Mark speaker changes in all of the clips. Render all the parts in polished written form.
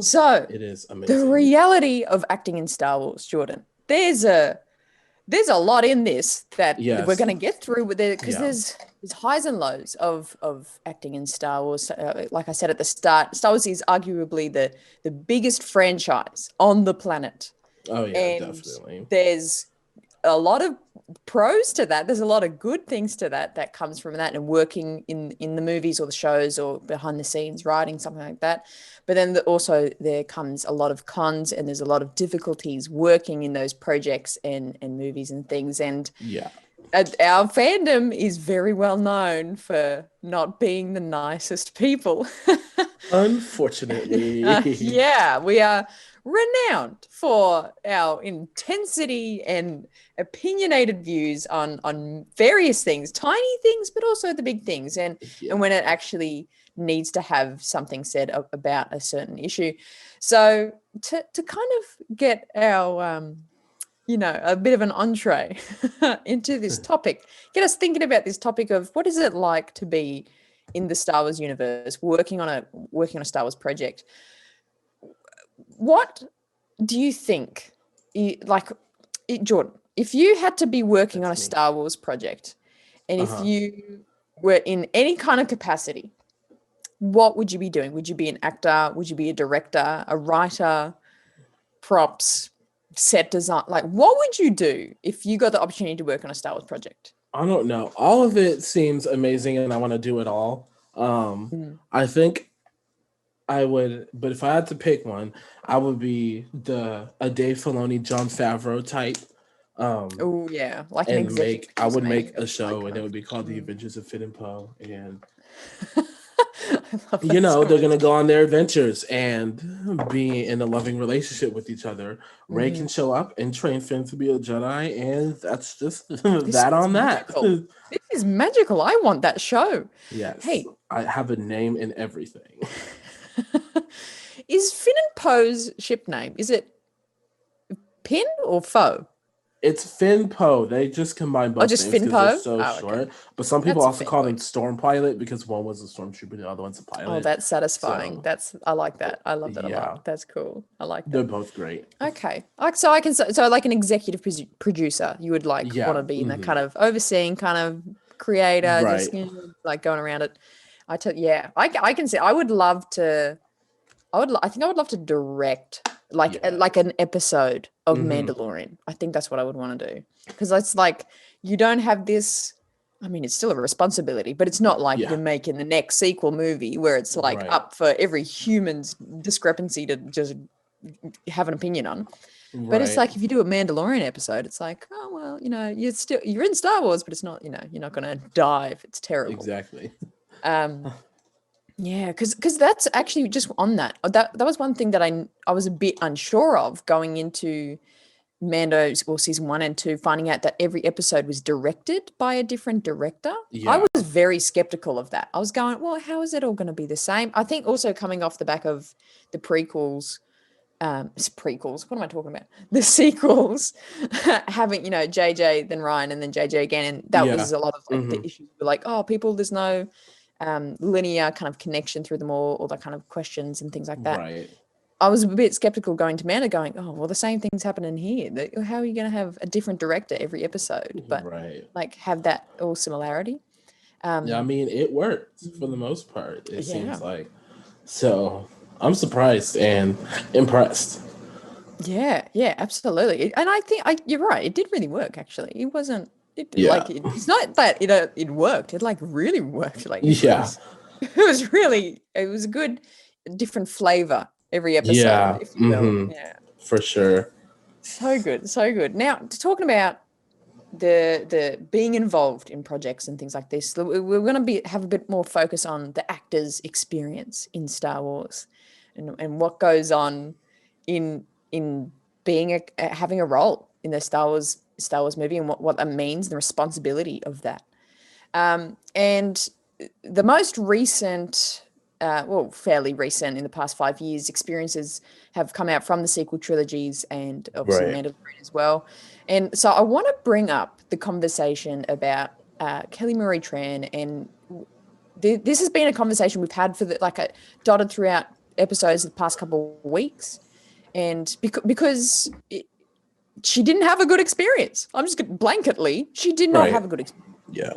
Speaker 1: So
Speaker 2: It is
Speaker 1: the
Speaker 2: amazing.
Speaker 1: reality of acting in Star Wars, Jordan, there's a lot in this that we're
Speaker 2: Yes.
Speaker 1: going to get through with it because
Speaker 2: Yeah.
Speaker 1: there's highs and lows of acting in Star Wars. Like I said at the start, Star Wars is arguably the biggest franchise on the planet,
Speaker 2: Oh yeah,
Speaker 1: and
Speaker 2: definitely.
Speaker 1: there's a lot of pros to that. There's a lot of good things to that comes from that, and working in the movies or the shows or behind the scenes writing something like that. But then also there comes a lot of cons, and there's a lot of difficulties working in those projects and movies and things. And
Speaker 2: Yeah.
Speaker 1: our fandom is very well known for not being the nicest people.
Speaker 2: Unfortunately.
Speaker 1: Yeah, we are renowned for our intensity and opinionated views on various things, tiny things, but also the big things, and
Speaker 2: Yeah.
Speaker 1: when it actually needs to have something said about a certain issue. So to kind of get our a bit of an entree into this topic, get us thinking about this topic of what is it like to be in the Star Wars universe, working on a Star Wars project. What do you think, like, Jordan, if you had to be working on a
Speaker 2: That's me.
Speaker 1: Star Wars project, and if
Speaker 2: Uh-huh.
Speaker 1: you were in any kind of capacity, what would you be doing? Would you be an actor? Would you be a director, a writer, props, set design? Like, what would you do if you got the opportunity to work on a Star Wars project?
Speaker 2: I don't know. All of it seems amazing and I want to do it all.
Speaker 1: Mm.
Speaker 2: I think I would, but if I had to pick one, I would be the a Dave Filoni, John Favreau type. Um,
Speaker 1: Oh yeah, like an
Speaker 2: and
Speaker 1: executive
Speaker 2: I
Speaker 1: producer,
Speaker 2: would
Speaker 1: maybe.
Speaker 2: make a
Speaker 1: Like
Speaker 2: show and
Speaker 1: kind
Speaker 2: it
Speaker 1: of.
Speaker 2: would be called The
Speaker 1: Mm.
Speaker 2: Adventures of Finn and Poe. And
Speaker 1: I love that so
Speaker 2: they're
Speaker 1: much.
Speaker 2: gonna go on their adventures and be in a loving relationship with each other. Ray
Speaker 1: Hmm.
Speaker 2: can show up and train Finn to be a Jedi, and that's just
Speaker 1: This
Speaker 2: that
Speaker 1: is
Speaker 2: on that.
Speaker 1: magical. This is magical. I want that show.
Speaker 2: Yes,
Speaker 1: Hey,
Speaker 2: I have a name and everything.
Speaker 1: is Finn and Poe's ship name? Is it Pin or Foe?
Speaker 2: It's Finn Poe. They just combine
Speaker 1: Oh,
Speaker 2: both
Speaker 1: just
Speaker 2: names
Speaker 1: Finn
Speaker 2: because they're
Speaker 1: Poe?
Speaker 2: so
Speaker 1: Oh, okay.
Speaker 2: short. But some people
Speaker 1: That's a
Speaker 2: also
Speaker 1: fair
Speaker 2: call them
Speaker 1: point.
Speaker 2: Storm Pilot because one was a stormtrooper, the other one's a
Speaker 1: Oh,
Speaker 2: pilot.
Speaker 1: that's satisfying.
Speaker 2: So
Speaker 1: I like that. I love that a lot.
Speaker 2: yeah,
Speaker 1: That's cool. I like
Speaker 2: they're
Speaker 1: that.
Speaker 2: both great.
Speaker 1: Okay. Like so I can so like an executive producer, you would like want
Speaker 2: Yeah.
Speaker 1: to be in that kind
Speaker 2: Hmm.
Speaker 1: of overseeing kind of creator, just
Speaker 2: Right.
Speaker 1: like going around it. Yeah, I can see. I would love to. I think I would love to direct
Speaker 2: Yeah.
Speaker 1: like an episode of
Speaker 2: Hmm.
Speaker 1: Mandalorian. I think that's what I would want to do because it's like you don't have this. I mean, it's still a responsibility, but it's not like
Speaker 2: Yeah.
Speaker 1: you're making the next sequel movie where it's like
Speaker 2: Right.
Speaker 1: up for every human's discrepancy to just have an opinion on. But it's
Speaker 2: Right.
Speaker 1: like if you do a Mandalorian episode, it's like, oh well, you're in Star Wars, but it's not, you're not gonna die if it's terrible.
Speaker 2: Exactly.
Speaker 1: Um, yeah, because that's actually just on that. That was one thing that I was a bit unsure of going into Mando's or season 1 and 2, finding out that every episode was directed by a different director. I
Speaker 2: Yeah.
Speaker 1: was very skeptical of that. I was going, well, how is it all going to be the same? I think also coming off the back of the prequels, prequels. What am I talking about? The sequels, having JJ, then Ryan, and then JJ again, and that
Speaker 2: Yeah.
Speaker 1: was a lot of like the
Speaker 2: Hmm.
Speaker 1: issues. Were like, oh, people, there's no linear kind of connection through them all the kind of questions and things like that.
Speaker 2: Right.
Speaker 1: I was a bit skeptical going to Manda, going, oh, well, the same thing's happening here. How are you going to have a different director every episode, but
Speaker 2: Right.
Speaker 1: like have that all similarity?
Speaker 2: Yeah. I
Speaker 1: Um,
Speaker 2: mean, it works for the most part. It seems
Speaker 1: yeah,
Speaker 2: like. So I'm surprised and impressed.
Speaker 1: yeah, absolutely. And I think you're right. It did really work. Actually, it wasn't.
Speaker 2: Yeah.
Speaker 1: It's not that it worked. It like really worked. Like it
Speaker 2: Yeah.
Speaker 1: was. It was a good, different flavor every episode,
Speaker 2: Yeah.
Speaker 1: if you will.
Speaker 2: Hmm.
Speaker 1: Yeah.
Speaker 2: For sure.
Speaker 1: So good, so good. Now, talking about the being involved in projects and things like this, we're going to be have a bit more focus on the actor's experience in Star Wars, and what goes on in being having a role in the Star Wars movie, and what that means, the responsibility of that. And the most recent, well, fairly recent in the past 5 years, experiences have come out from the sequel trilogies and obviously
Speaker 2: Right.
Speaker 1: Mandalorian as well. And so I want to bring up the conversation about Kelly Marie Tran, and this has been a conversation we've had for dotted throughout episodes the past couple of weeks, and because she didn't have a good experience. I'm just going blanketly, she did not have a good experience.
Speaker 2: Yeah.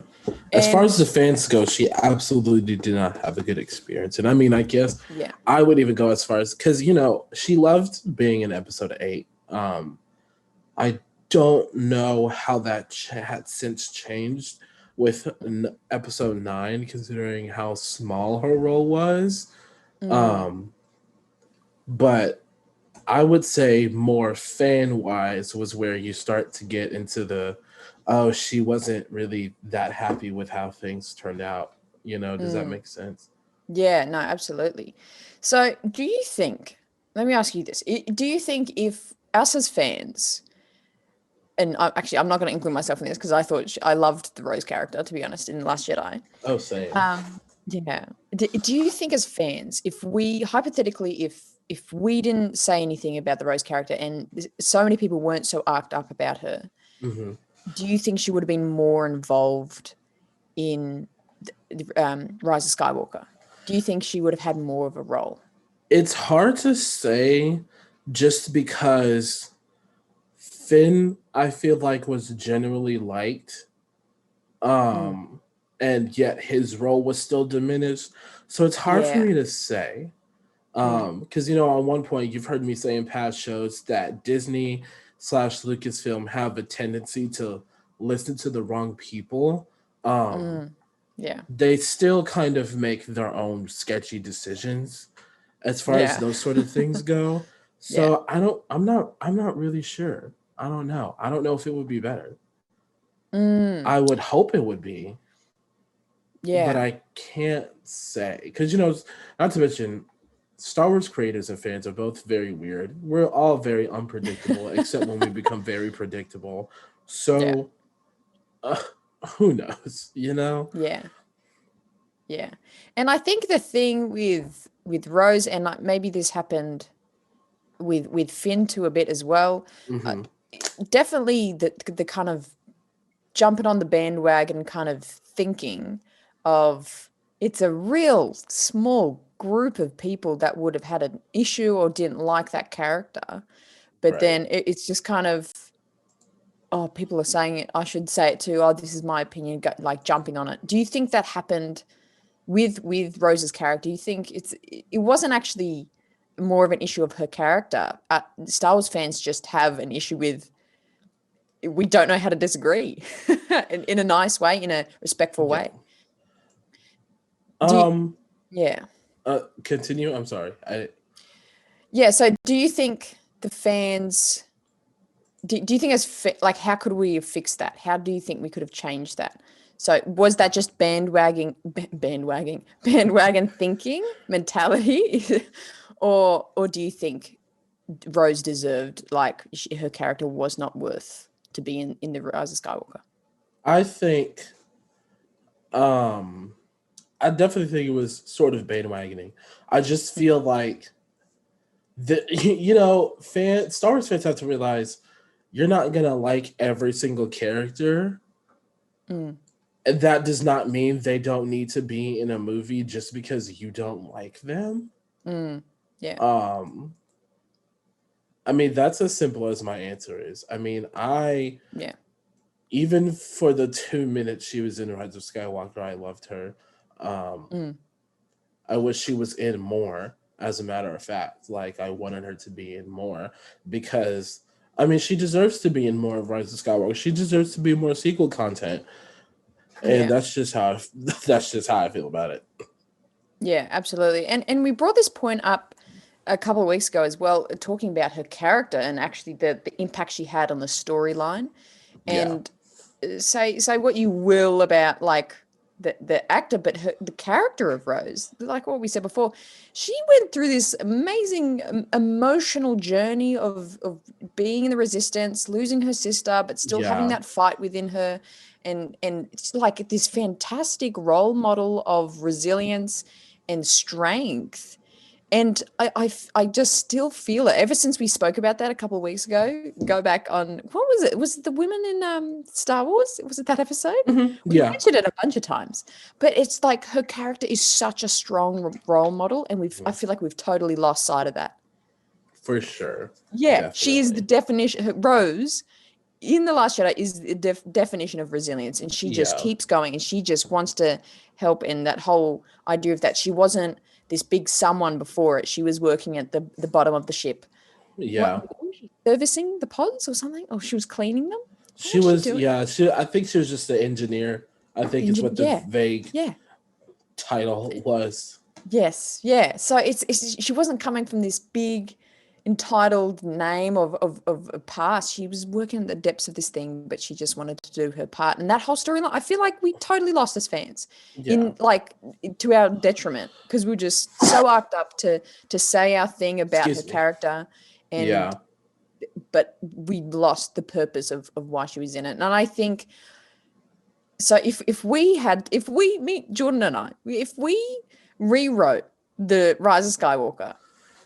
Speaker 2: As far
Speaker 1: And
Speaker 2: as the fans go, she absolutely did not have a good experience. And I mean, I guess
Speaker 1: yeah,
Speaker 2: I would even go as far as, because, she loved being in episode 8. I don't know how that had since changed with episode 9, considering how small her role was. Um, but I would say more fan wise was where you start to get into the, oh, she wasn't really that happy with how things turned out. Does that make sense?
Speaker 1: yeah, no, absolutely. So, do you think? Let me ask you this: do you think if us as fans, and actually, I'm not going to include myself in this because I thought I loved the Rose character, to be honest, in The Last Jedi.
Speaker 2: Oh, same.
Speaker 1: Yeah. Do you think as fans, if we hypothetically, if we didn't say anything about the Rose character and so many people weren't so arced up about her,
Speaker 2: Hmm.
Speaker 1: do you think she would have been more involved in Rise of Skywalker? Do you think she would have had more of a role?
Speaker 2: It's hard to say just because Finn, I feel like, was generally liked.
Speaker 1: Mm,
Speaker 2: And yet his role was still diminished. So it's hard for
Speaker 1: yeah.
Speaker 2: me to say.
Speaker 1: Mm,
Speaker 2: Because on one point you've heard me say in past shows that Disney slash Lucasfilm have a tendency to listen to the wrong people. Um,
Speaker 1: yeah.
Speaker 2: they still kind of make their own sketchy decisions as far as
Speaker 1: Yeah.
Speaker 2: those sort of things go.
Speaker 1: Yeah.
Speaker 2: So I'm not really sure. I don't know. I don't know if it would be better.
Speaker 1: Mm,
Speaker 2: I would hope it would be, but
Speaker 1: yeah.
Speaker 2: I can't say because not to mention, Star Wars creators and fans are both very weird. We're all very unpredictable, except when we become very predictable.
Speaker 1: Yeah.
Speaker 2: So, uh, who knows? You know?
Speaker 1: Yeah. Yeah. And I think the thing with Rose, and like maybe this happened with Finn to a bit as well. Uh,
Speaker 2: Hmm.
Speaker 1: Definitely the kind of jumping on the bandwagon kind of thinking of it's a real small group of people that would have had an issue or didn't like that character. But
Speaker 2: Right.
Speaker 1: then it's just kind of, oh, people are saying it. I should say it too. Oh, this is my opinion. Like jumping on it. Do you think that happened with Rose's character? Do you think it wasn't actually more of an issue of her character? Star Wars fans just have an issue with we don't know how to disagree in a nice way, in a respectful
Speaker 2: Yeah.
Speaker 1: way. Do you,
Speaker 2: Um.
Speaker 1: yeah.
Speaker 2: Continue. I'm sorry.
Speaker 1: Yeah. So do you think the fans, do you think like, how could we have fixed that? How do you think we could have changed that? So was that just bandwagon thinking mentality? Or do you think Rose deserved, like her character was not worth to be in the Rise of Skywalker?
Speaker 2: I think. Um. I definitely think it was sort of bandwagoning. I just feel like the Star Wars fans have to realize you're not gonna like every single character.
Speaker 1: Mm,
Speaker 2: And that does not mean they don't need to be in a movie just because you don't like them.
Speaker 1: mm, yeah.
Speaker 2: Um, I mean, that's as simple as my answer is. I mean,
Speaker 1: Yeah.
Speaker 2: even for the 2 minutes she was in Rise of Skywalker, I loved her. Um,
Speaker 1: Mm,
Speaker 2: I wish she was in more, as a matter of fact. Like, I wanted her to be in more because, I mean, she deserves to be in more of Rise of Skywalker. She deserves to be more sequel content. And
Speaker 1: yeah.
Speaker 2: that's just how I feel about it.
Speaker 1: Yeah, absolutely. And we brought this point up a couple of weeks ago as well, talking about her character and actually the impact she had on the storyline.
Speaker 2: Yeah.
Speaker 1: And say what you will about like the actor, but the character of Rose, like what we said before, she went through this amazing emotional journey of being in the resistance, losing her sister, but still having
Speaker 2: Yeah.
Speaker 1: that fight within her, and it's like this fantastic role model of resilience and strength. And I just still feel it. Ever since we spoke about that a couple of weeks ago, go back on, what was it? Was it the women in Star Wars? Was it that episode? We
Speaker 2: Yeah,
Speaker 1: mentioned it a bunch of times. But it's like her character is such a strong role model, and I feel like we've totally lost sight of that.
Speaker 2: for sure.
Speaker 1: Yeah, she is the
Speaker 2: Definitely.
Speaker 1: definition. Rose in The Last Jedi is the definition of resilience, and she just
Speaker 2: Yeah,
Speaker 1: keeps going, and she just wants to help. And that whole idea of that she wasn't this big someone before it. She was working at the bottom of the ship. What
Speaker 2: yeah.
Speaker 1: was she servicing the pods or something? Or she was cleaning them? What
Speaker 2: She
Speaker 1: was she
Speaker 2: was,
Speaker 1: doing?
Speaker 2: yeah. I think she was just the engineer. I think is what the
Speaker 1: Yeah,
Speaker 2: vague
Speaker 1: yeah.
Speaker 2: title was.
Speaker 1: Yes, yeah. So it's she wasn't coming from this big entitled name of a past. She was working in the depths of this thing, but she just wanted to do her part. And that whole storyline, I feel like we totally lost as fans
Speaker 2: Yeah.
Speaker 1: in like to our detriment because we were just so arced up to say our thing about her
Speaker 2: Excuse me.
Speaker 1: character, and
Speaker 2: Yeah.
Speaker 1: but we lost the purpose of why she was in it. And I think so if we meet Jordan and I, if we rewrote the Rise of Skywalker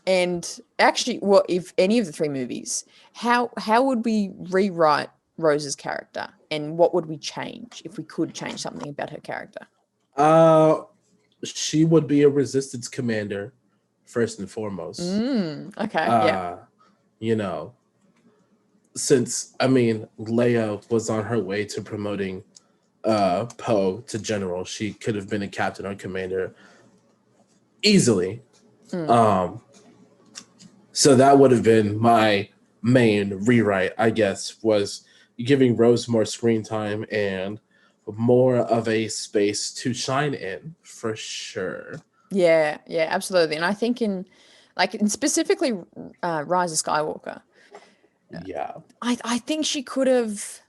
Speaker 1: and actually what if any of the three movies, how would we rewrite Rose's character and what would we change if we could change something about her character?
Speaker 2: Uh, she would be a resistance commander first and foremost.
Speaker 1: Okay, yeah.
Speaker 2: Uh, you know, since I mean Leia was on her way to promoting Poe to general, she could have been a captain or commander easily. Um, so that would have been my main rewrite, I guess, was giving Rose more screen time and more of a space to shine in for sure.
Speaker 1: Yeah, yeah, absolutely. And I think in specifically Rise of Skywalker,
Speaker 2: Yeah.
Speaker 1: I think she could have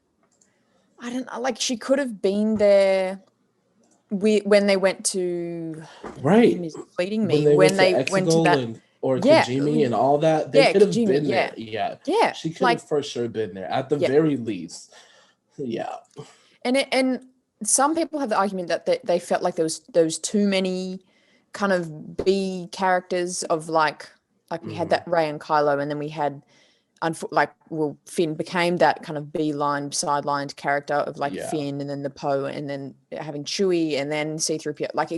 Speaker 1: I don't know, like she could have been there when they went to the name
Speaker 2: Right.
Speaker 1: is fleeting
Speaker 2: When
Speaker 1: me
Speaker 2: they went
Speaker 1: when
Speaker 2: to
Speaker 1: they went to
Speaker 2: Exegol
Speaker 1: that
Speaker 2: and or
Speaker 1: yeah
Speaker 2: Kajimi and all that, they
Speaker 1: yeah
Speaker 2: could have
Speaker 1: Kajimi
Speaker 2: been there.
Speaker 1: yeah
Speaker 2: Yeah.
Speaker 1: yeah
Speaker 2: She could have
Speaker 1: like
Speaker 2: for sure been there at the
Speaker 1: yeah
Speaker 2: very least. Yeah.
Speaker 1: and some people have the argument that they felt like there was too many kind of B characters of like we had
Speaker 2: Hmm.
Speaker 1: that Rey and Kylo and then we had Finn became that kind of beeline sidelined character of like
Speaker 2: Yeah.
Speaker 1: Finn and then the Poe and then having Chewie and then C-3PO. Like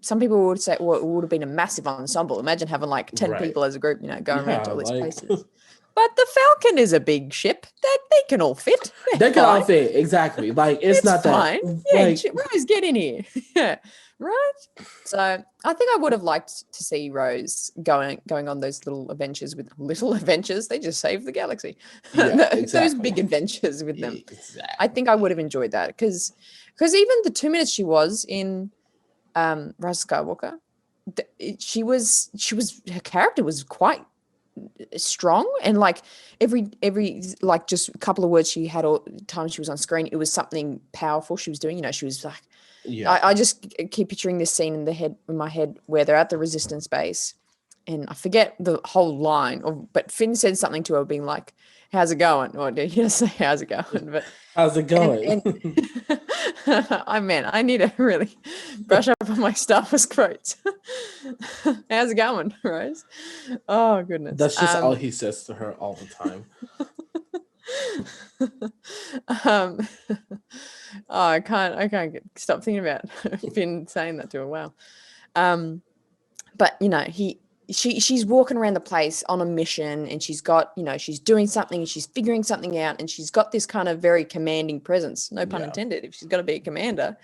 Speaker 1: some people would say, well, it would have been a massive ensemble. Imagine having like 10
Speaker 2: Right.
Speaker 1: people as a group, going around
Speaker 2: Yeah.
Speaker 1: to all these
Speaker 2: Like
Speaker 1: places. But the Falcon is a big ship that they can all fit. They're
Speaker 2: they can all
Speaker 1: fine.
Speaker 2: fit. Exactly. Like it's
Speaker 1: It's
Speaker 2: not that
Speaker 1: fine. Yeah,
Speaker 2: like
Speaker 1: Rose, get in here. Yeah, right. So I think I would have liked to see Rose going on those little adventures with little adventures. They just saved the galaxy.
Speaker 2: yeah,
Speaker 1: Those
Speaker 2: exactly.
Speaker 1: big adventures with them. I
Speaker 2: Exactly.
Speaker 1: think I would have enjoyed that because even the 2 minutes she was in Rise of Skywalker, she was her character was quite strong and like every like just a couple of words she had all times she was on screen it was something powerful she was doing she was like
Speaker 2: Yeah.
Speaker 1: I just keep picturing this scene in my head where they're at the resistance base and I forget the whole line but Finn said something to her being like how's it going or did you say how's it going but
Speaker 2: How's it
Speaker 1: and
Speaker 2: going?
Speaker 1: I need to really brush up on my Star Wars quotes. How's it going, Rose? Oh goodness.
Speaker 2: That's just all he says to her all the time.
Speaker 1: um, oh, I can't stop thinking about Finn saying that to her. Wow. But she's walking around the place on a mission and she's got, she's doing something, she's figuring something out, and she's got this kind of very commanding presence, no pun
Speaker 2: Yeah.
Speaker 1: intended, if she's got to be a commander.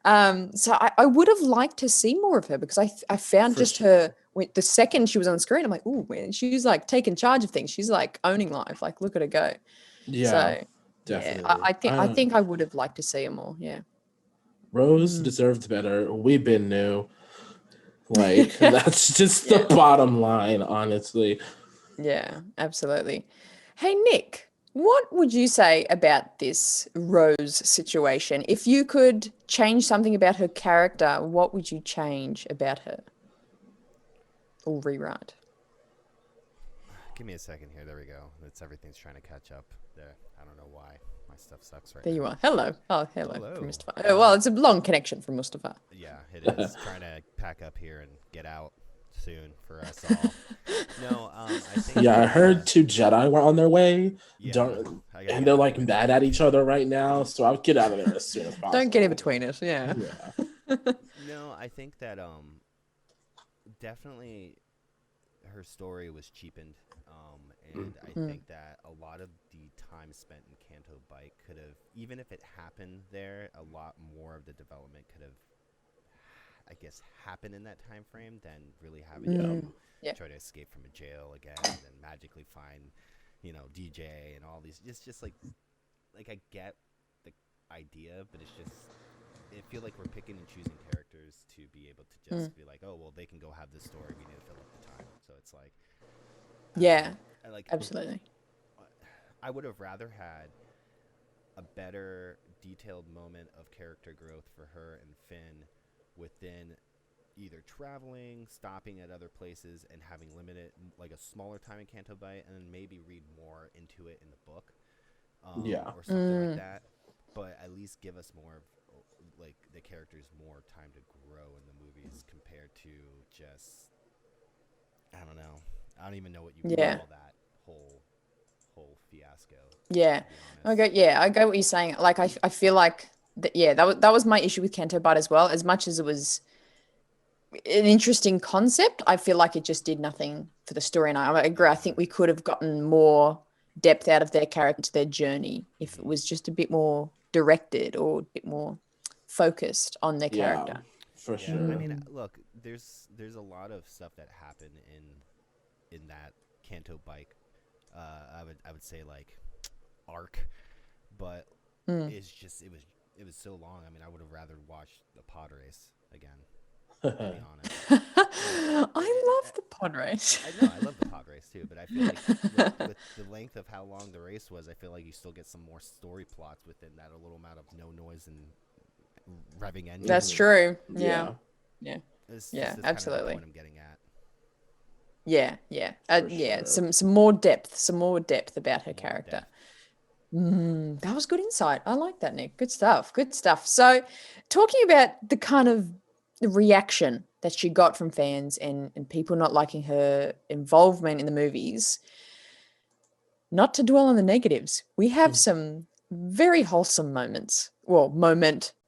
Speaker 1: So I would have liked to see more of her because I found
Speaker 2: For
Speaker 1: just
Speaker 2: sure.
Speaker 1: her the second she was on screen, I'm like, oh man, she's like taking charge of things. She's like owning life. Like, look at her go.
Speaker 2: Yeah,
Speaker 1: So yeah,
Speaker 2: definitely.
Speaker 1: I think I would have liked to see her more. Yeah.
Speaker 2: Rose
Speaker 1: Mm.
Speaker 2: deserved better. We've been new. Like that's just
Speaker 1: Yeah.
Speaker 2: the bottom line, honestly.
Speaker 1: Yeah, absolutely. Hey, Nick, what would you say about this Rose situation? If you could change something about her character, what would you change about her or rewrite?
Speaker 3: Give me a second here. There we go. Everything's trying to catch up there. I don't know why. My stuff sucks right
Speaker 1: There
Speaker 3: now.
Speaker 1: you are. Hello. Oh, hello,
Speaker 3: Hello.
Speaker 1: from Mustafa. Well, it's a long connection from Mustafa.
Speaker 3: Yeah, it is. Trying to pack up here and get out. soon for us all. No, I think.
Speaker 2: Yeah, I heard two Jedi were on their way.
Speaker 3: Yeah,
Speaker 2: Don't,
Speaker 3: I gotta
Speaker 2: and
Speaker 3: get
Speaker 2: they're
Speaker 3: out
Speaker 2: like
Speaker 3: of
Speaker 2: mad at each other right now. So I'll get out of there as soon as possible.
Speaker 1: Don't get in between us. Yeah.
Speaker 2: Yeah.
Speaker 3: No, I think that definitely her story was cheapened, and I think that a lot of the time spent in Canto Bite could have, even if it happened there, a lot more of the development could have, I guess, happened in that time frame than really having to try to escape from a jail again and then magically find, DJ and all these. It's just like I get the idea, but it's just. I feel like we're picking and choosing characters to be able to just be like, oh, well, they can go have this story. We need to fill up the time. So it's like,
Speaker 1: absolutely.
Speaker 3: I would have rather had a better detailed moment of character growth for her and Finn within either traveling, stopping at other places, and having limited, like a smaller time in Canto Bight, and then maybe read more into it in the book, or something like that. But at least give us more of, like, the characters more time to grow in the movies compared to just, I don't know. I don't even know what you call that whole fiasco.
Speaker 1: Yeah. Okay. Yeah, I get what you're saying. Like, I feel like that was my issue with Canto Bight as well. As much as it was an interesting concept, I feel like it just did nothing for the story. And I agree. I think we could have gotten more depth out of their character, their journey, if it was just a bit more directed or a bit more focused on their character.
Speaker 2: For sure.
Speaker 3: I mean, look, there's a lot of stuff that happened in that Canto Bike. I would say like arc, but it's just it was so long. I mean, I would have rather watched the pod race again. To be honest.
Speaker 1: I love the pod race.
Speaker 3: I love the pod race too, but I feel like with the length of how long the race was, I feel like you still get some more story plots within that. A little amount of no noise and revving engine.
Speaker 1: That's true. Yeah.
Speaker 3: That's
Speaker 1: absolutely.
Speaker 3: What I'm getting at.
Speaker 1: Yeah. Some more depth about her character. That was good insight. I like that, Nick. Good stuff. So, talking about the kind of reaction that she got from fans and people not liking her involvement in the movies, not to dwell on the negatives, we have some very wholesome moment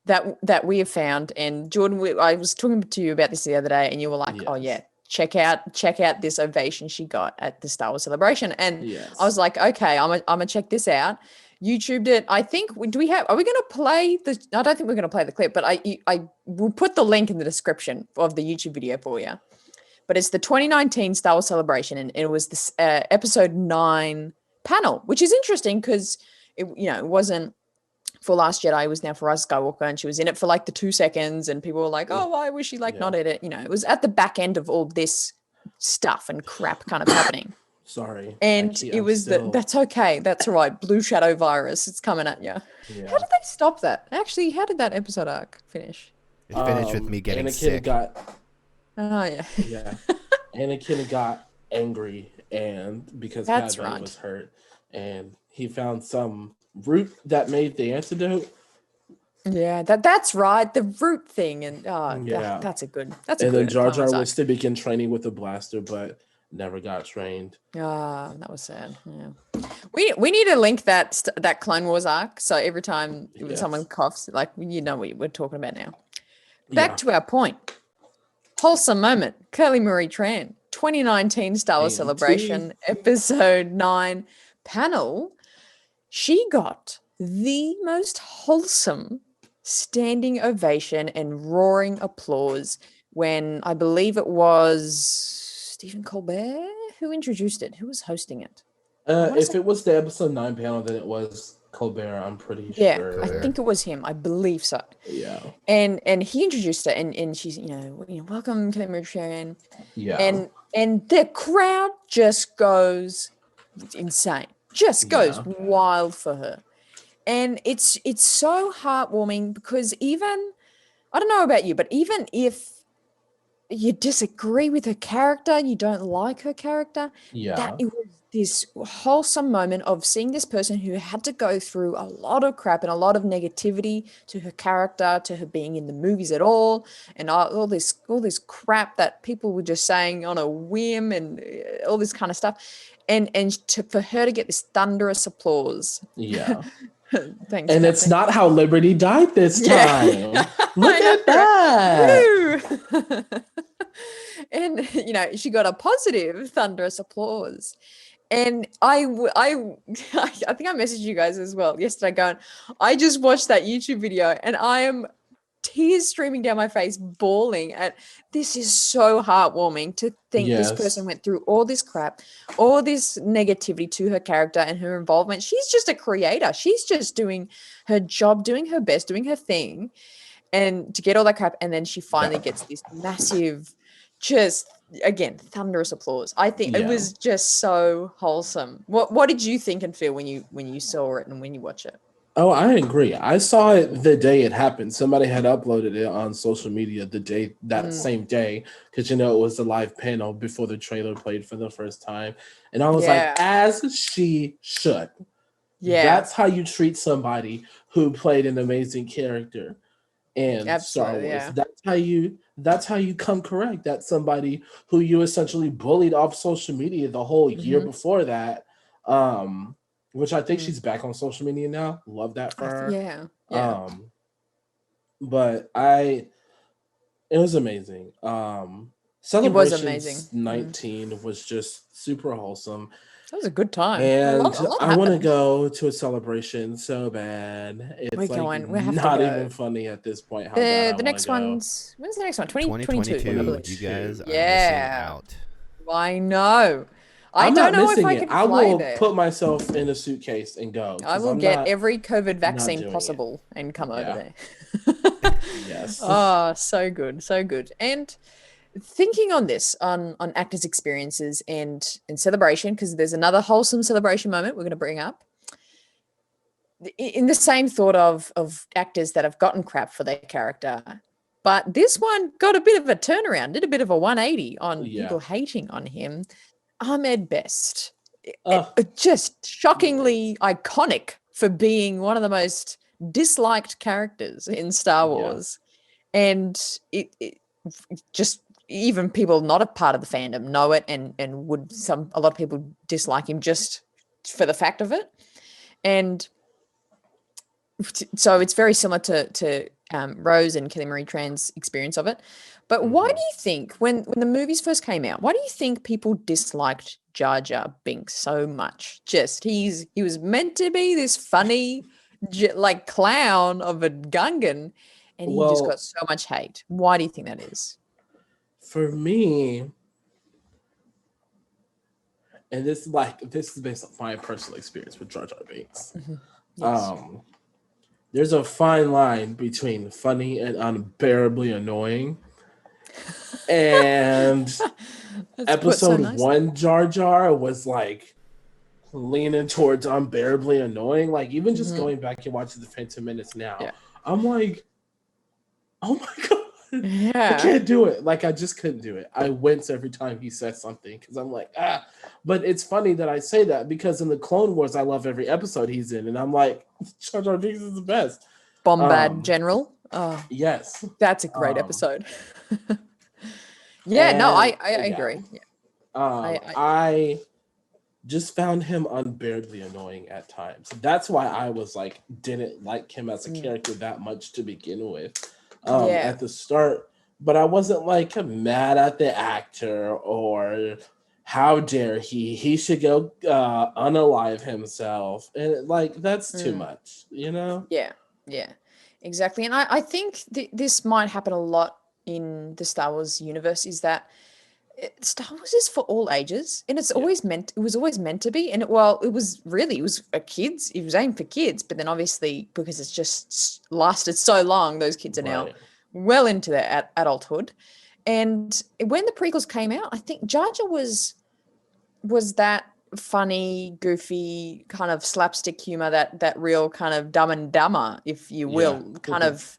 Speaker 1: that we have found. And Jordan, I was talking to you about this the other day, and you were like, "Oh yeah, check out this ovation she got at the Star Wars Celebration." And I was like, "Okay, I'm gonna check this out." YouTubed it. I think are we going to play the? I don't think we're going to play the clip, but I will put the link in the description of the YouTube video for you. But it's the 2019 Star Wars Celebration, and it was this episode 9 panel, which is interesting because it wasn't for Last Jedi, it was now for Rise of Skywalker, and she was in it for like the 2 seconds, and people were like, "Oh, why was she not in it?" It was at the back end of all this stuff and crap kind of happening.
Speaker 2: Sorry.
Speaker 1: And it was that's okay. That's all right. Blue Shadow virus. It's coming at you. Yeah. How did they stop that? Actually, how did that episode arc finish?
Speaker 3: It finished with me getting
Speaker 2: Anakin
Speaker 3: sick.
Speaker 2: Yeah. Anakin got angry because Padme was hurt, and he found some root that made the antidote.
Speaker 1: Yeah, that's right. The root thing, and that's a good. And
Speaker 2: then Jar Jar was to begin training with a blaster, but never got trained.
Speaker 1: That was sad. Yeah, we need to link that Clone Wars arc. So every time someone coughs, like what we're talking about now. Back to our point. Wholesome moment. Curly Marie Tran, 2019 Star Wars Celebration, episode 9 panel. She got the most wholesome standing ovation and roaring applause when I believe it was Stephen Colbert who introduced it. Who was hosting it?
Speaker 2: If it was the episode 9 panel, then it was Colbert. I'm pretty sure.
Speaker 1: Yeah, I think it was him. I believe so.
Speaker 2: Yeah.
Speaker 1: And he introduced it, and she's welcome, Kelly Marie.
Speaker 2: Yeah.
Speaker 1: And the crowd just goes insane. Just goes wild for her. And it's so heartwarming because even, I don't know about you, but even if you disagree with her character, you don't like her character, that
Speaker 2: Yeah.
Speaker 1: it was this wholesome moment of seeing this person who had to go through a lot of crap and a lot of negativity to her character, to her being in the movies at all, and all this crap that people were just saying on a whim and all this kind of stuff. For her to get this thunderous applause.
Speaker 2: Yeah.
Speaker 1: Thanks,
Speaker 2: And it's
Speaker 1: Captain.
Speaker 2: not how Liberty died this
Speaker 1: Yeah.
Speaker 2: time. Look
Speaker 1: I
Speaker 2: at
Speaker 1: know,
Speaker 2: that.
Speaker 1: right? Woo! And she got a positive thunderous applause. And I think I messaged you guys as well yesterday going, I just watched that YouTube video and I am tears streaming down my face, bawling at this is so heartwarming to think this person
Speaker 2: Yes.
Speaker 1: went through all this crap, all this negativity to her character and her involvement. She's just a creator. She's just doing her job, doing her best, doing her thing, and to get all that crap. And then she finally gets this massive, just again, thunderous applause. I think it
Speaker 2: Yeah.
Speaker 1: was just so wholesome. What did you think and feel when you saw it and when you watch it?
Speaker 2: Oh, I agree. I saw it the day it happened. Somebody had uploaded it on social media the day that same day because it was the live panel before the trailer played for the first time, and I was
Speaker 1: Yeah.
Speaker 2: like, as she should.
Speaker 1: Yeah.
Speaker 2: That's how you treat somebody who played an amazing character in Star
Speaker 1: Absolutely,
Speaker 2: Wars.
Speaker 1: yeah.
Speaker 2: That's how you come correct. That's somebody who you essentially bullied off social media the whole year before that. Which I think she's back on social media now. Love that for her.
Speaker 1: Yeah.
Speaker 2: But it was amazing.
Speaker 1: It was
Speaker 2: Celebrations
Speaker 1: amazing.
Speaker 2: 19 was just super wholesome.
Speaker 1: That was a good time.
Speaker 2: And
Speaker 1: A lot
Speaker 2: I want to
Speaker 1: happened.
Speaker 2: go to a celebration so bad. It's
Speaker 1: We're
Speaker 2: like
Speaker 1: going. We have to
Speaker 2: not
Speaker 1: go.
Speaker 2: even funny at this point how bad I
Speaker 1: The
Speaker 2: want
Speaker 1: next
Speaker 2: to go.
Speaker 1: one's when's the next one? 2022.
Speaker 3: 2022. You guys are missing
Speaker 1: Yeah.
Speaker 3: out.
Speaker 1: I know. I
Speaker 2: I'm
Speaker 1: don't
Speaker 2: not
Speaker 1: know if
Speaker 2: missing
Speaker 1: I
Speaker 2: it.
Speaker 1: can
Speaker 2: I
Speaker 1: fly
Speaker 2: will
Speaker 1: there.
Speaker 2: put myself in a suitcase and go.
Speaker 1: I
Speaker 2: 'Cause
Speaker 1: will
Speaker 2: I'm
Speaker 1: get
Speaker 2: not
Speaker 1: every COVID vaccine
Speaker 2: doing it.
Speaker 1: possible and come over
Speaker 2: Yeah.
Speaker 1: there.
Speaker 2: Yes.
Speaker 1: Oh, so good, so good. And thinking on this, on actors' experiences and celebration, because there's another wholesome celebration moment we're going to bring up. In the same thought of actors that have gotten crap for their character, but this one got a bit of a turnaround, did a bit of a 180 on people hating on him. Ahmed Best, just shockingly iconic for being one of the most disliked characters in Star Wars. And it just, even people not a part of the fandom know it, and would a lot of people dislike him just for the fact of it. And so it's very similar to Rose and Kelly Marie Tran's experience of it. But why do you think when the movies first came out, why do you think people disliked Jar Jar Binks so much? Just he was meant to be this funny like clown of a Gungan, and he just got so much hate. Why do you think that is?
Speaker 2: For me, and this is based on my personal experience with Jar Jar Binks.
Speaker 1: Yes.
Speaker 2: There's a fine line between funny and unbearably annoying. And episode 1 Jar Jar was like leaning towards unbearably annoying. Like even just going back and watching the Phantom Menace now, I'm like, oh my god. I can't do it. Like I just couldn't do it. I wince every time he says something because I'm like, But it's funny that I say that because in the Clone Wars, I love every episode he's in, and I'm like, Jar Jar Binks is the best.
Speaker 1: Bombad General. Oh,
Speaker 2: yes,
Speaker 1: that's a great episode. I agree. Yeah.
Speaker 2: I just found him unbearably annoying at times. That's why I was like, didn't like him as a character that much to begin with. At the start, but I wasn't like mad at the actor or how dare he should go unalive himself, and like that's too much,
Speaker 1: Yeah exactly. And I think this might happen a lot in the Star Wars universe, is that Star Wars is for all ages, and it was always meant to be. And it was aimed for kids, but then obviously because it's just lasted so long, those kids are now well into their adulthood. And when the prequels came out, I think Jar Jar was that funny, goofy kind of slapstick humor, that real kind of Dumb and Dumber, if you will, kind of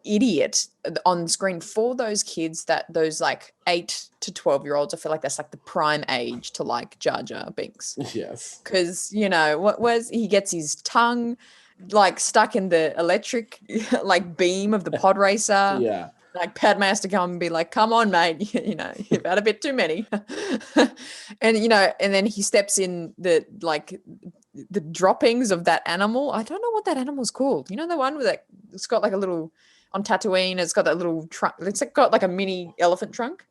Speaker 1: idiot on screen for those kids, that those like 8 to 12-year-olds. I feel like that's like the prime age to like Jar Jar Binks.
Speaker 2: Yes.
Speaker 1: Because, you know, where's he gets his tongue like stuck in the electric like beam of the pod racer.
Speaker 2: Yeah.
Speaker 1: Like Padme has to come and be like, come on, mate, you know, you've had a bit too many. And, you know, and then he steps in the like the droppings of that animal. I don't know what that animal's called. You know, the one with that, it's got like a little, on Tatooine, it's got that little trunk. It's got like a mini elephant trunk.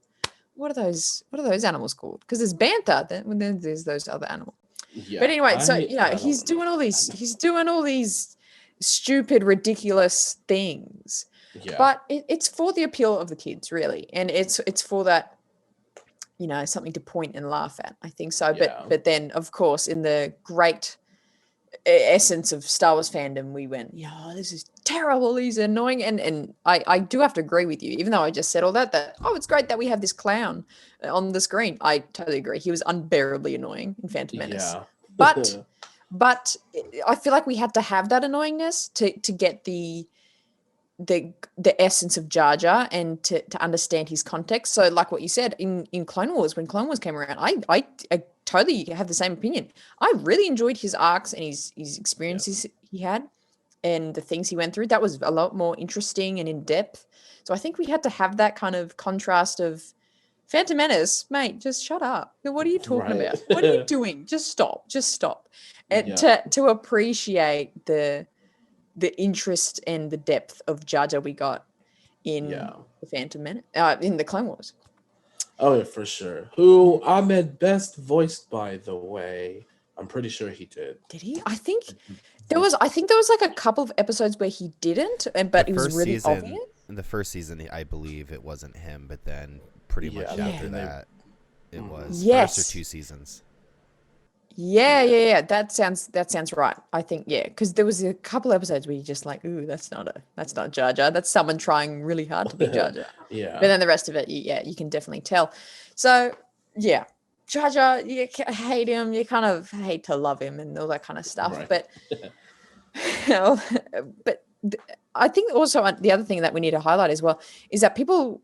Speaker 1: What are those animals called? Because there's Bantha, then there's those other animals.
Speaker 2: Yeah.
Speaker 1: But anyway, so, you know, he's doing all these stupid, ridiculous things.
Speaker 2: Yeah.
Speaker 1: But it's for the appeal of the kids, really. And it's for that, you know, something to point and laugh at. I think so.
Speaker 2: Yeah.
Speaker 1: But then, of course, in the great essence of Star Wars fandom, we went, yeah, this is terrible. He's annoying. And I do have to agree with you, even though I just said all that, oh, it's great that we have this clown on the screen. I totally agree. He was unbearably annoying in Phantom Menace.
Speaker 2: Yeah.
Speaker 1: But I feel like we had to have that annoyingness to get the essence of Jar Jar and to understand his context. So like what you said in Clone Wars, when Clone Wars came around, I totally have the same opinion. I really enjoyed his arcs and his experiences he had and the things he went through. That was a lot more interesting and in depth. So I think we had to have that kind of contrast of Phantom Menace, mate, just shut up. What are you talking about? What are you doing? Just stop. And to appreciate the interest and the depth of Jar Jar we got in the Phantom Menace, in the Clone Wars.
Speaker 2: Oh yeah, for sure. Who Ahmed Best voiced, by the way. I'm pretty sure he did.
Speaker 1: Did he? I think there was like a couple of episodes where he didn't, but it was really obvious.
Speaker 3: In the first season, I believe it wasn't him, but then pretty much after that, it was first or 2 seasons.
Speaker 1: Yeah. That sounds right. I think because there was a couple episodes where you're just like, ooh, that's not Jar Jar. That's someone trying really hard to be Jar Jar.
Speaker 2: Yeah.
Speaker 1: But then the rest of it, you can definitely tell. So yeah, Jar Jar, you hate him, you kind of hate to love him and all that kind of stuff.
Speaker 2: Right.
Speaker 1: But I think also the other thing that we need to highlight as well is that people.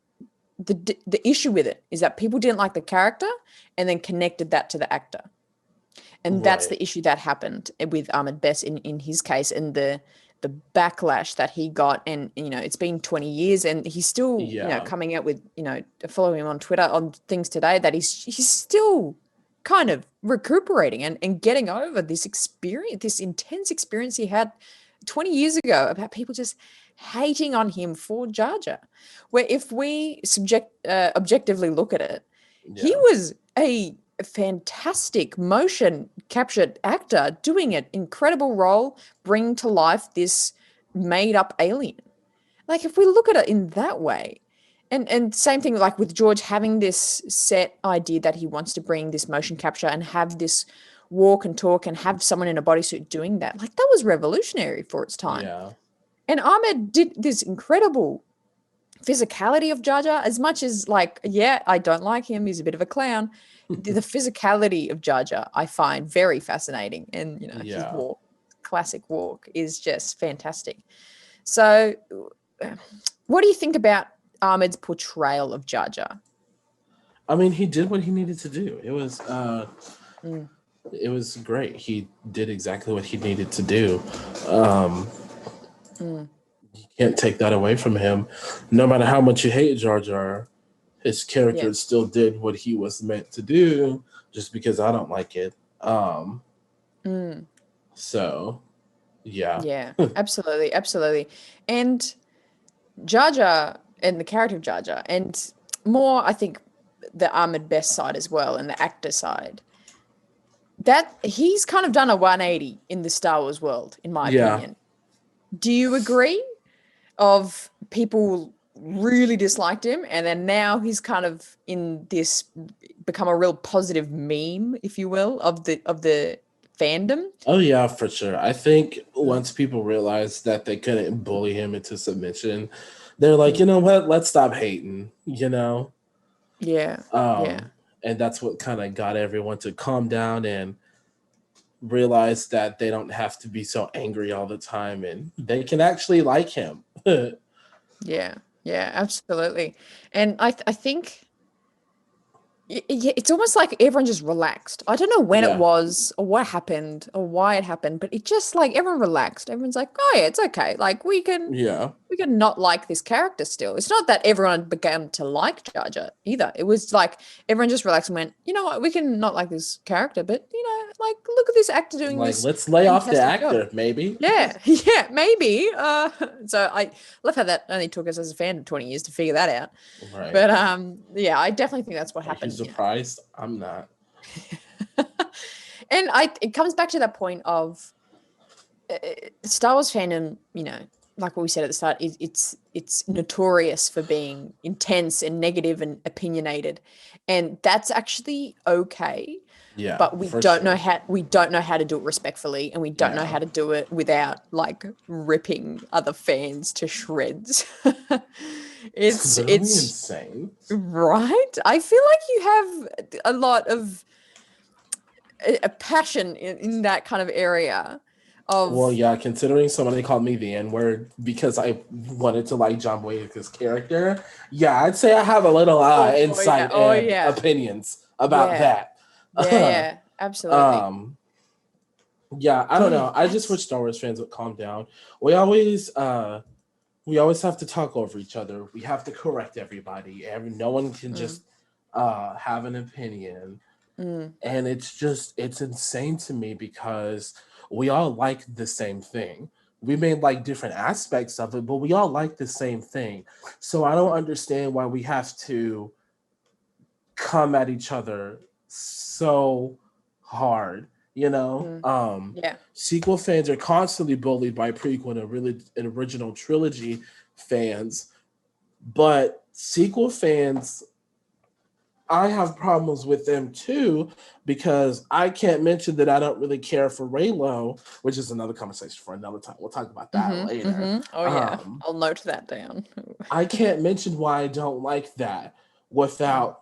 Speaker 1: The issue with it is that people didn't like the character and then connected that to the actor. And that's the issue that happened with Ahmed Best in his case, and the backlash that he got. And, you know, it's been 20 years and he's still, you know, coming out with, you know, following him on Twitter on things today that he's still kind of recuperating and getting over this experience, this intense experience he had 20 years ago about people just hating on him for Jar Jar, where if we objectively look at it, he was a fantastic motion captured actor doing an incredible role, bringing to life this made up alien. Like if we look at it in that way, and same thing like with George having this set idea that he wants to bring this motion capture and have this walk and talk and have someone in a bodysuit doing that, like that was revolutionary for its time.
Speaker 2: Yeah.
Speaker 1: And Ahmed did this incredible physicality of Jar Jar, as much as like, I don't like him. He's a bit of a clown. The physicality of Jar Jar I find very fascinating. And, you know, his classic walk is just fantastic. So what do you think about Ahmed's portrayal of Jar Jar?
Speaker 2: I mean, he did what he needed to do. It was it was great. He did exactly what he needed to do. You can't take that away from him. No matter how much you hate Jar Jar, his character still did what he was meant to do, just because I don't like it. So, yeah.
Speaker 1: Yeah, absolutely. And Jar Jar and the character of Jar Jar, and more, I think, the Ahmed Best side as well, and the actor side, that he's kind of done a 180 in the Star Wars world, in my opinion. Do you agree? Of people really disliked him, and then now he's kind of in this, become a real positive meme, if you will, of the fandom.
Speaker 2: Oh yeah, for sure. I think once people realized that they couldn't bully him into submission, they're like, you know what? Let's stop hating. You know.
Speaker 1: Yeah.
Speaker 2: And that's what kind of got everyone to calm down and realize that they don't have to be so angry all the time, and they can actually like him.
Speaker 1: Yeah, yeah, absolutely. And I think yeah, it's almost like everyone just relaxed. I don't know when it
Speaker 2: Yeah.
Speaker 1: was or what happened or why it happened, but it just like everyone relaxed. Everyone's like, oh yeah, it's okay. Like
Speaker 2: Yeah.
Speaker 1: we can not like this character still. It's not that everyone began to like Jar Jar either. It was like everyone just relaxed and went, you know what, we can not like this character, but like look at this actor doing
Speaker 2: Like,
Speaker 1: this
Speaker 2: let's lay off the
Speaker 1: fantastic job.
Speaker 2: actor, maybe.
Speaker 1: Yeah, yeah, maybe. So I love how that only took us as a fan 20 years to figure that out.
Speaker 2: Right.
Speaker 1: But yeah, I definitely think that's what
Speaker 2: Are you
Speaker 1: happened.
Speaker 2: surprised? I'm not.
Speaker 1: And it comes back to that point of Star Wars fandom, like what we said at the start, it's notorious for being intense and negative and opinionated, and that's actually okay.
Speaker 2: Yeah,
Speaker 1: But we
Speaker 2: for
Speaker 1: don't know
Speaker 2: sure.
Speaker 1: how to do it respectfully, and we don't know
Speaker 2: Yeah.
Speaker 1: how to do it without like ripping other fans to shreds.
Speaker 2: It's literally
Speaker 1: it's
Speaker 2: insane.
Speaker 1: right. I feel like you have a lot of a passion in that kind of area
Speaker 2: Well,
Speaker 1: of
Speaker 2: yeah, considering somebody called me the N word because I wanted to like John Boyega's character, yeah, I'd say I have a little insight
Speaker 1: oh
Speaker 2: and
Speaker 1: yeah,
Speaker 2: opinions about
Speaker 1: yeah,
Speaker 2: that.
Speaker 1: yeah, absolutely.
Speaker 2: um, yeah, I don't
Speaker 1: Yeah,
Speaker 2: know. I just wish Star Wars fans would calm down. We always we always have to talk over each other. We have to correct everybody. No one can
Speaker 1: mm,
Speaker 2: just have an opinion.
Speaker 1: mm,
Speaker 2: And it's insane to me because we all like the same thing. We may like different aspects of it, but we all like the same thing. So I don't understand why we have to come at each other so hard.
Speaker 1: mm, yeah,
Speaker 2: Sequel fans are constantly bullied by prequel and original trilogy fans, but sequel fans, I have problems with them too because I can't mention that I don't really care for Raylo, which is another conversation for another time. We'll talk about that later.
Speaker 1: Oh yeah,
Speaker 2: Um,
Speaker 1: I'll note that down.
Speaker 2: I can't mention why I don't like that
Speaker 1: Mm,
Speaker 2: without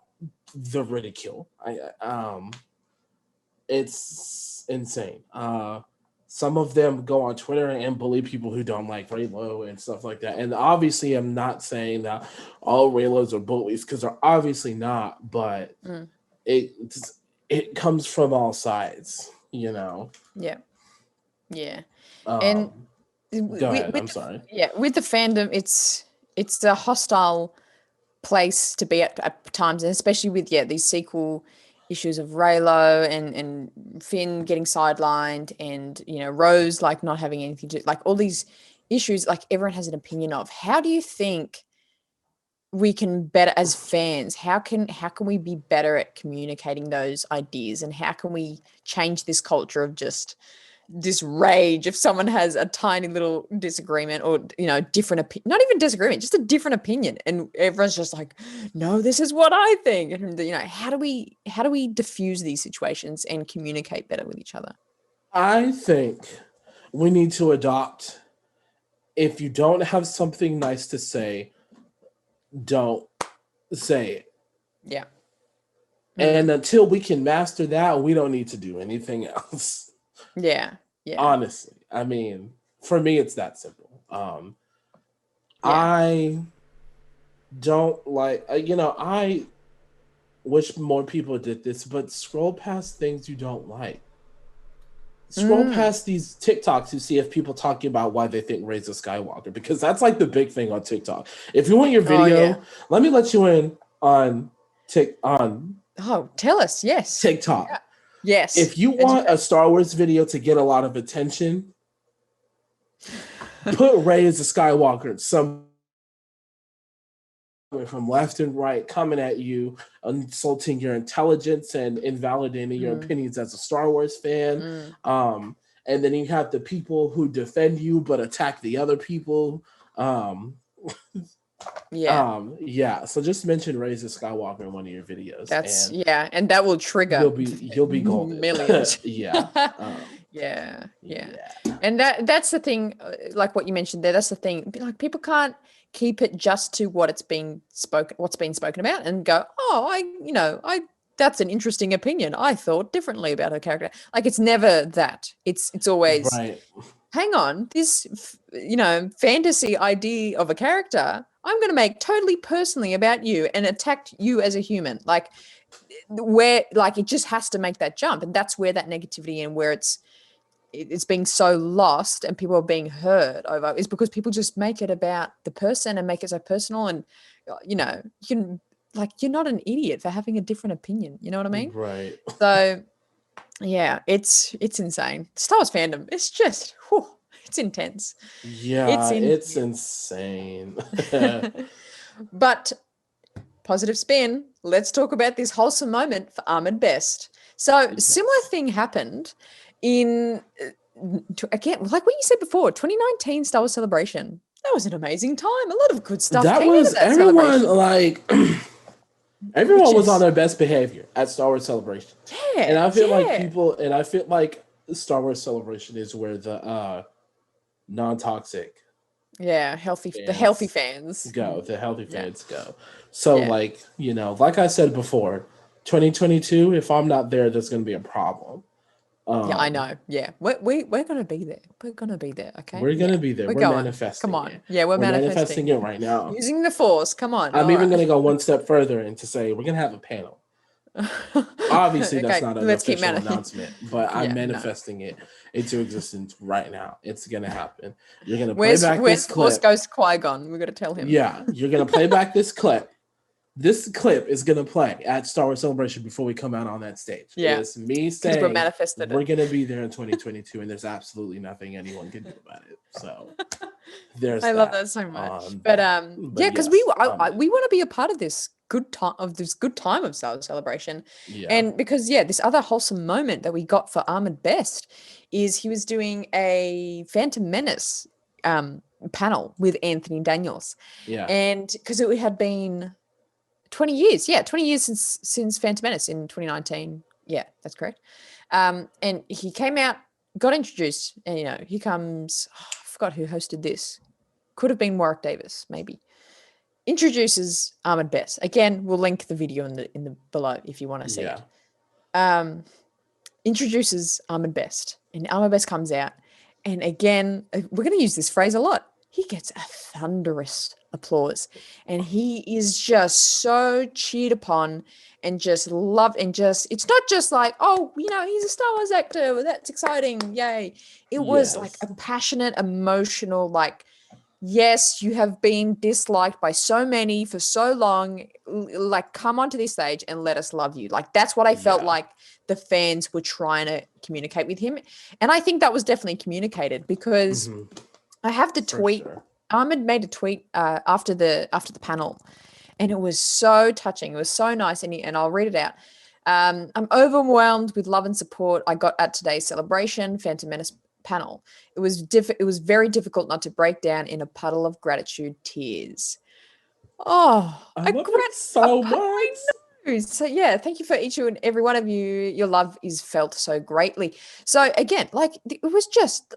Speaker 2: the ridicule. It's insane. Some of them go on Twitter and bully people who don't like Raylo and stuff like that. And obviously, I'm not saying that all Raylos are bullies because they're obviously not, but
Speaker 1: mm,
Speaker 2: it it comes from all sides.
Speaker 1: yeah, yeah, and
Speaker 2: Um, go
Speaker 1: with
Speaker 2: ahead. I'm
Speaker 1: the,
Speaker 2: sorry.
Speaker 1: yeah, with the fandom, it's a hostile place to be at times, and especially with these sequel issues of Raylo and Finn getting sidelined, and Rose like not having anything to like all these issues. Like everyone has an opinion of. How do you think we can better as fans? How can we be better at communicating those ideas, and how can we change this culture of just this rage if someone has a tiny little disagreement or different opinion, not even disagreement, just a different opinion, and everyone's just like, no, this is what I think. And how do we diffuse these situations and communicate better with each other?
Speaker 2: I think we need to adopt. If you don't have something nice to say, don't say it.
Speaker 1: Yeah.
Speaker 2: And until we can master that, we don't need to do anything else.
Speaker 1: Yeah. Yeah.
Speaker 2: Honestly, I mean, for me, it's that simple.
Speaker 1: Yeah.
Speaker 2: I don't like, I wish more people did this, but scroll past things you don't like. Scroll
Speaker 1: Mm.
Speaker 2: past these TikToks to see if people talking about why they think Ray's a Skywalker, because that's like the big thing on TikTok. If you want your
Speaker 1: Oh yeah.
Speaker 2: video, let me let you in on on
Speaker 1: Oh, tell us. Yes.
Speaker 2: TikTok.
Speaker 1: Yeah. Yes.
Speaker 2: If you want
Speaker 1: Educate.
Speaker 2: a Star Wars video to get a lot of attention, put Ray as a Skywalker. Some from left and right coming at you, insulting your intelligence and invalidating your
Speaker 1: Mm.
Speaker 2: opinions as a Star Wars fan.
Speaker 1: Mm.
Speaker 2: And then you have the people who defend you but attack the other people. Um,
Speaker 1: Yeah.
Speaker 2: yeah. So just mention Ray as a Skywalker in one of your videos,
Speaker 1: That's
Speaker 2: and
Speaker 1: and that will trigger
Speaker 2: you'll be golden.
Speaker 1: millions.
Speaker 2: Yeah.
Speaker 1: Yeah, yeah.
Speaker 2: Yeah.
Speaker 1: And that's the thing, like what you mentioned there, that's the thing. Like people can't keep it just to what's been spoken about and go, "Oh, I that's an interesting opinion. I thought differently about her character." Like it's never that. It's always,
Speaker 2: Right.
Speaker 1: hang on, this, fantasy idea of a character, I'm going to make totally personally about you and attack you as a human. Like, where, like, it just has to make that jump. And that's where that negativity and where it's being so lost and people are being hurt over is because people just make it about the person and make it so personal. And, you can, like, you're not an idiot for having a different opinion. You know what I mean?
Speaker 2: Right.
Speaker 1: So, yeah, it's insane. Star Wars fandom, it's just, it's intense.
Speaker 2: Yeah, it's insane.
Speaker 1: But positive spin, let's talk about this wholesome moment for Ahmed Best. So similar thing happened in, again, like what you said before, 2019 Star Wars Celebration. That was an amazing time. A lot of good stuff
Speaker 2: That
Speaker 1: came
Speaker 2: was
Speaker 1: out of that
Speaker 2: everyone
Speaker 1: celebration.
Speaker 2: like everyone was on their best behavior at Star Wars Celebration.
Speaker 1: Yeah.
Speaker 2: And I feel like Star Wars Celebration is where the non-toxic
Speaker 1: the healthy fans
Speaker 2: go. The healthy fans go. So like I said before, 2022, if I'm not there, there's gonna be a problem.
Speaker 1: I know. Yeah, we're gonna be there. We're gonna be there. Okay,
Speaker 2: we're gonna be there. We're manifesting.
Speaker 1: Come on.
Speaker 2: It.
Speaker 1: Yeah, we're
Speaker 2: manifesting it right now.
Speaker 1: Using the Force. Come on.
Speaker 2: I'm even gonna go one step further and to say we're gonna have a panel. Obviously, that's not an official announcement, but I'm manifesting it into existence right now. It's gonna happen. You're gonna play back this clip.
Speaker 1: Force Ghost Qui-Gon? We're gonna tell him.
Speaker 2: Yeah, you're gonna play back this clip. This clip is gonna play at Star Wars Celebration before we come out on that stage.
Speaker 1: Yeah,
Speaker 2: it's me saying
Speaker 1: we're
Speaker 2: gonna be there in 2022, and there's absolutely nothing anyone can do about it. So there's.
Speaker 1: I love that so much. But because we want to be a part of this good time of Star Wars Celebration, and because this other wholesome moment that we got for Ahmed Best is he was doing a Phantom Menace panel with Anthony Daniels, and because it had been 20 years, 20 years since Phantom Menace in 2019. Yeah, that's correct. And he came out, got introduced, and here comes, I forgot who hosted this. Could have been Warwick Davis, maybe. Introduces Ahmed Best. Again, we'll link the video in the below if you want to see it. Introduces Ahmed Best, and Ahmed Best comes out, and again, we're going to use this phrase a lot. He gets a thunderous applause, and he is just so cheered upon and just loved, and just, it's not just like, he's a Star Wars actor, that's exciting, yay. It was like a passionate, emotional, like, yes, you have been disliked by so many for so long, like, come onto this stage and let us love you. Like, that's what I felt like the fans were trying to communicate with him, and I think that was definitely communicated because I have the tweet. Sure. Ahmed made a tweet after the panel, and it was so touching. It was so nice, and I'll read it out. I'm overwhelmed with love and support I got at today's celebration Phantom Menace panel. It was very difficult not to break down in a puddle of gratitude tears. Oh,
Speaker 2: I love it so much.
Speaker 1: So thank you for each and every one of you. Your love is felt so greatly. So again, like, it was just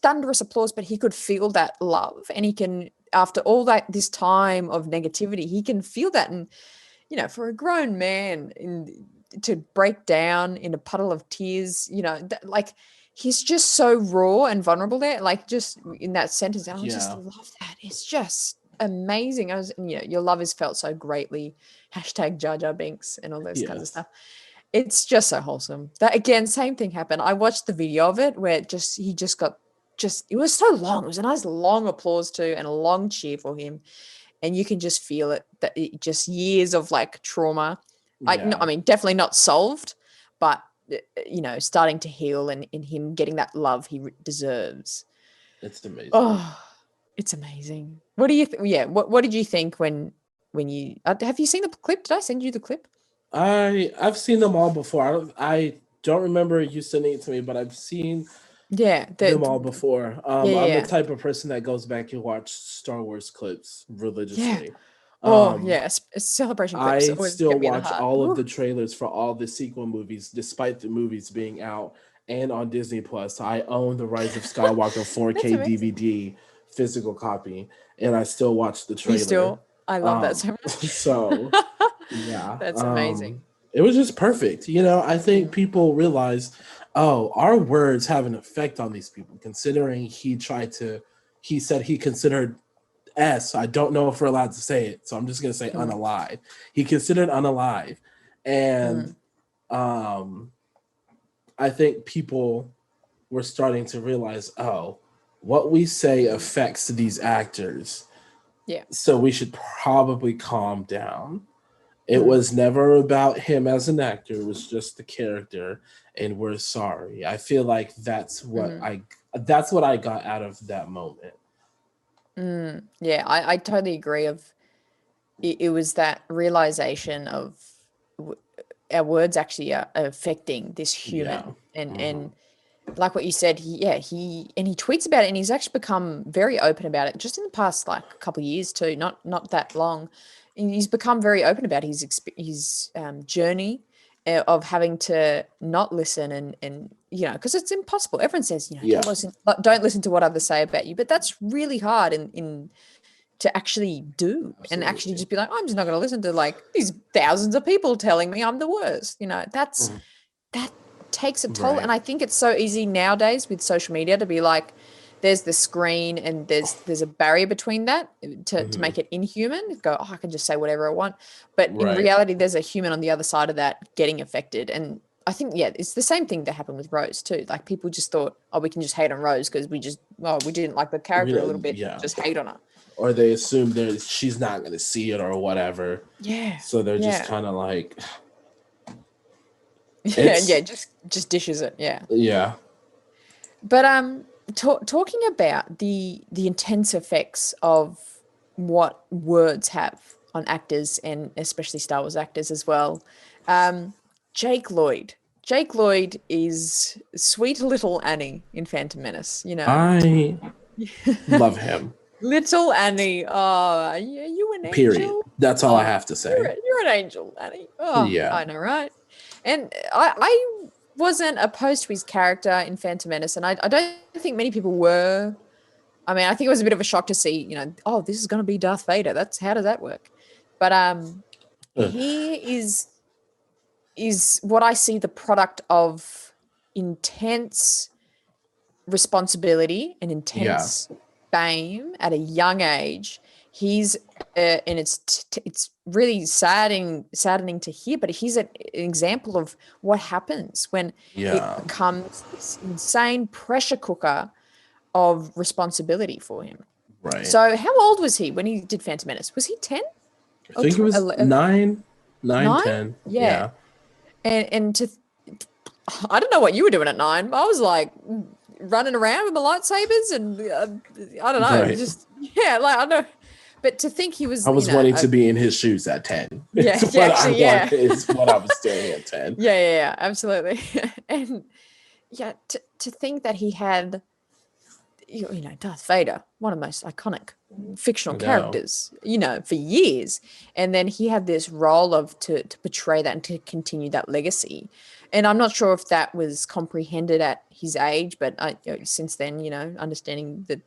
Speaker 1: thunderous applause, but he could feel that love, and he can, after all this time of negativity, he can feel that. And for a grown man to break down in a puddle of tears, like, he's just so raw and vulnerable there. Like, just in that sentence, I just love that. It's just amazing. Your love is felt so greatly. # Jar Jar Binks and all those kinds of stuff. It's just so wholesome. That, again, same thing happened. I watched the video of it where it was so long. It was a nice long applause too, and a long cheer for him. And you can just feel it, that it just years of like trauma. I mean, definitely not solved, but starting to heal, and in him getting that love he deserves.
Speaker 2: It's amazing.
Speaker 1: Oh, it's amazing. What do you what did you think when you have you seen the clip? Did I send you the clip?
Speaker 2: I've seen them all before. I don't remember you sending it to me, but I've seen them all before. I'm the type of person that goes back and watch Star Wars clips religiously.
Speaker 1: Celebration clips.
Speaker 2: I still watch all of the trailers for all the sequel movies, despite the movies being out and on Disney Plus. I own the Rise of Skywalker 4K DVD physical copy, and I still watch the trailer.
Speaker 1: I love that so much.
Speaker 2: So
Speaker 1: that's amazing.
Speaker 2: It was just perfect. I think people realize, oh, our words have an effect on these people, considering he said he considered S. I don't know if we're allowed to say it, so I'm just going to say unalive. He considered unalive. And I think people were starting to realize, oh, what we say affects these actors.
Speaker 1: Yeah.
Speaker 2: So we should probably calm down. It was never about him as an actor. It was just the character, and we're sorry. I feel like that's what I got out of that moment.
Speaker 1: Yeah, I totally agree. It was that realization of our words actually are affecting this human, and like what you said, he tweets about it, and he's actually become very open about it just in the past like couple of years too, not that long. And he's become very open about his journey of having to not listen and because it's impossible. Everyone says don't listen to what others say about you, but that's really hard in to actually do. Absolutely. And actually just be like, I'm just not going to listen to like these thousands of people telling me I'm the worst. That takes a toll. Right. And I think it's so easy nowadays with social media to be like, there's the screen and there's a barrier between that to make it inhuman. Go, I can just say whatever I want. But in reality, there's a human on the other side of that getting affected. And I think, it's the same thing that happened with Rose too. Like people just thought, we can just hate on Rose because we didn't like the character a little bit. Yeah. Just hate on her.
Speaker 2: Or they assume that she's not going to see it or whatever.
Speaker 1: Yeah.
Speaker 2: So they're just kind of like...
Speaker 1: just dishes it. Yeah.
Speaker 2: Yeah.
Speaker 1: But talking about the intense effects of what words have on actors and especially Star Wars actors as well. Jake Lloyd. Jake Lloyd is sweet little Annie in Phantom Menace.
Speaker 2: I love him.
Speaker 1: Little Annie. Oh, you an angel?
Speaker 2: Period. That's all I have to say.
Speaker 1: You're an angel, Annie. Oh, yeah. I know, right? And I wasn't opposed to his character in Phantom Menace, and I don't think many people were. I mean, I think it was a bit of a shock to see, this is going to be Darth Vader. How does that work? But he is what I see the product of intense responsibility and intense fame at a young age. He's and it's really saddening to hear, but he's an example of what happens when it becomes this insane pressure cooker of responsibility for him.
Speaker 2: Right.
Speaker 1: So how old was he when he did Phantom Menace? Was he 10?
Speaker 2: I think it was 9, 10. Yeah.
Speaker 1: And I don't know what you were doing at 9. I was like running around with my lightsabers and I don't know, I don't know. But to think he was,
Speaker 2: I was wanting to be in his shoes at 10.
Speaker 1: Yeah,
Speaker 2: it's what I was doing at 10.
Speaker 1: Yeah, absolutely. And to think that he had, Darth Vader, one of the most iconic fictional characters, for years, and then he had this role of to portray that and to continue that legacy. And I'm not sure if that was comprehended at his age, but since then, understanding the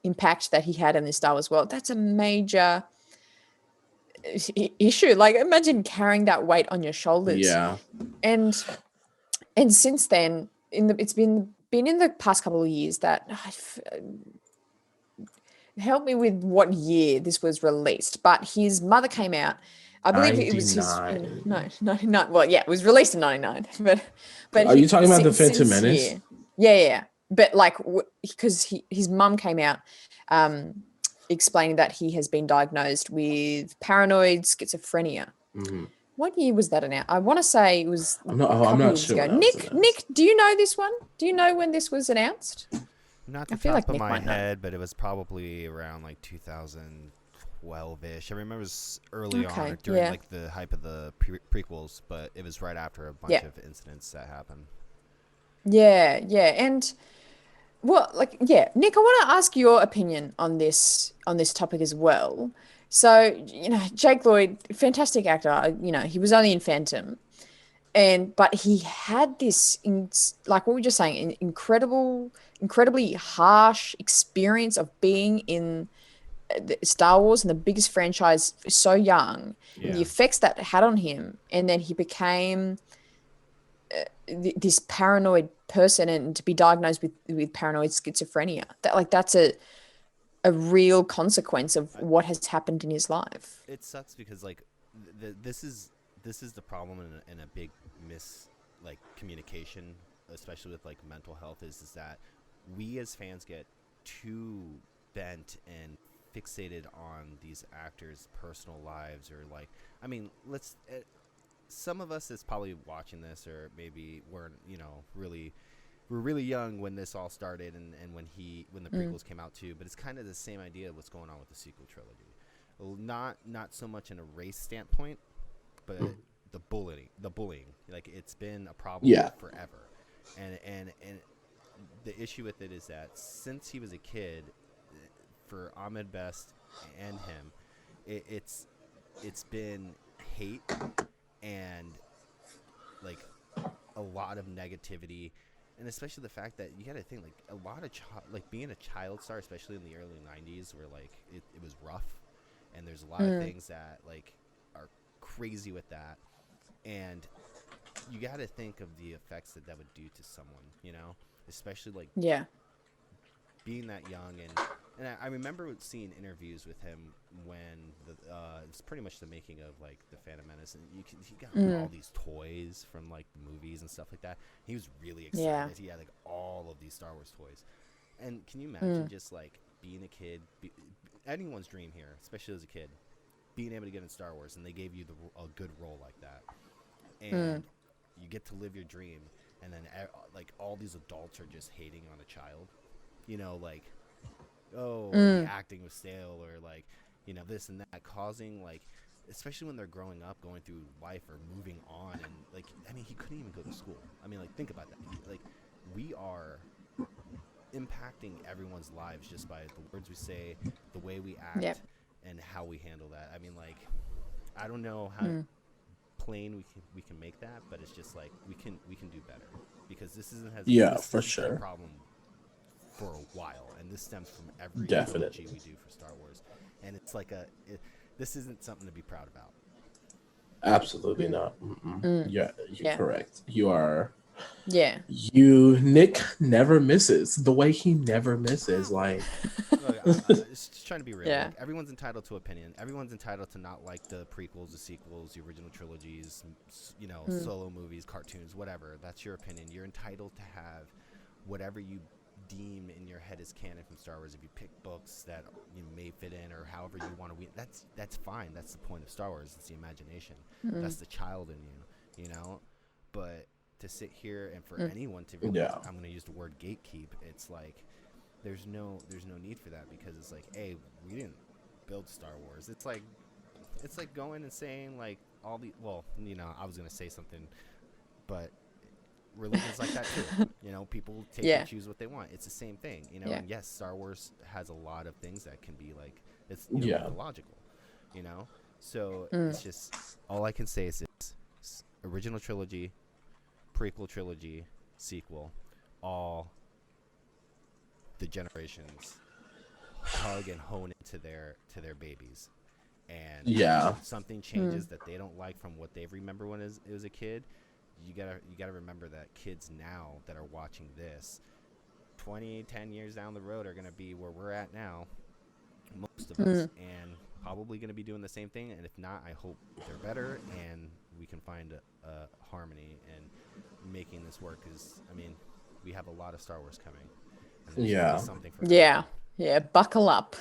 Speaker 1: impact that he had in the Star Wars world, that's a major issue. Like imagine carrying that weight on your shoulders.
Speaker 2: Yeah.
Speaker 1: And since then, it's been in the past couple of years that help me with what year this was released, but his mother came out. I believe 99. It was his 99. Well, yeah, it was released in 99. But
Speaker 2: are you talking about the Phantom Menace?
Speaker 1: Yeah. But like, because his mum came out explaining that he has been diagnosed with paranoid schizophrenia. Mm-hmm. What year was that announced? I want to say it was.
Speaker 2: I'm not sure.
Speaker 1: Nick, do you know this one? Do you know when this was announced?
Speaker 3: Not the top of my head, but it was probably around like 2012-ish. I remember it was early on during like the hype of the prequels, but it was right after a bunch of incidents that happened. Yeah, and Nick, I want to ask your opinion on this topic as well. So, Jake Lloyd, fantastic actor. He was only in Phantom, but he had this, like what we were just saying, an incredibly harsh experience of being in Star Wars and the biggest franchise so young, and the effects that had on him, and then he became
Speaker 1: this paranoid person and to be diagnosed with paranoid schizophrenia. That's a real consequence of what has happened in his life.
Speaker 3: It sucks because like this is the problem in a big communication, especially with like mental health, is that we as fans get too bent and fixated on these actors' personal lives, or like, I mean, some of us that's probably watching this, or maybe we're really young when this all started, and when the prequels came out too. But it's kind of the same idea of what's going on with the sequel trilogy. Not so much in a race standpoint, but the bullying. Like, it's been a problem forever, and the issue with it is that since he was a kid, for Ahmed Best and him, it's been hate and like a lot of negativity, and especially the fact that you got to think like a lot of being a child star, especially in the early 90s, where like it was rough, and there's a lot of things that like are crazy with that, and you got to think of the effects that would do to someone, especially like being that young. And I remember seeing interviews with him when it's pretty much the making of like the Phantom Menace, and he got like, all these toys from like the movies and stuff like that. He was really excited. Yeah. He had like all of these Star Wars toys. And can you imagine just like being a kid, anyone's dream here, especially as a kid, being able to get in Star Wars, and they gave you a good role like that, and you get to live your dream, and then like all these adults are just hating on a child, like, oh, the acting was stale, or like, this and that, causing like, especially when they're growing up, going through life or moving on, and like, I mean, he couldn't even go to school. I mean, like, think about that. Like, we are impacting everyone's lives just by the words we say, the way we act, and how we handle that. I mean, like, I don't know how plain we can make that, but it's just like we can do better, because this
Speaker 2: for sure
Speaker 3: a problem for a while, and this stems from every trilogy we do for Star Wars, and it's like this isn't something to be proud about.
Speaker 2: Absolutely not. Yeah, you're correct. You are.
Speaker 1: Yeah.
Speaker 2: Nick never misses the way he never misses. Like,
Speaker 3: look, I'm just trying to be real.
Speaker 1: Yeah.
Speaker 3: Like, everyone's entitled to opinion. Everyone's entitled to not like the prequels, the sequels, the original trilogies, solo movies, cartoons, whatever. That's your opinion. You're entitled to have whatever you deem in your head is canon from Star Wars. If you pick books that you may fit in, or however you want to, that's fine. That's the point of Star Wars. It's the imagination. That's the child in you, But to sit here and for anyone to really, I'm going to use the word gatekeep, it's like there's no need for that, because it's like, hey, we didn't build Star Wars. It's like going and saying like all the, well, I was going to say something, but religion's like that too. People take and choose what they want. It's the same thing, and yes, Star Wars has a lot of things that can be like, it's mythological, so it's just, all I can say is it's original trilogy, prequel trilogy, sequel, all the generations hug and hone into their babies, and something changes that they don't like from what they remember when it was a kid. You gotta remember that kids now that are watching this 10 years down the road are gonna be where we're at now, most of us, and probably gonna be doing the same thing. And if not, I hope they're better, and we can find a harmony and making this work. Because I mean, we have a lot of Star Wars coming, and there's something for everyone.
Speaker 1: Buckle up.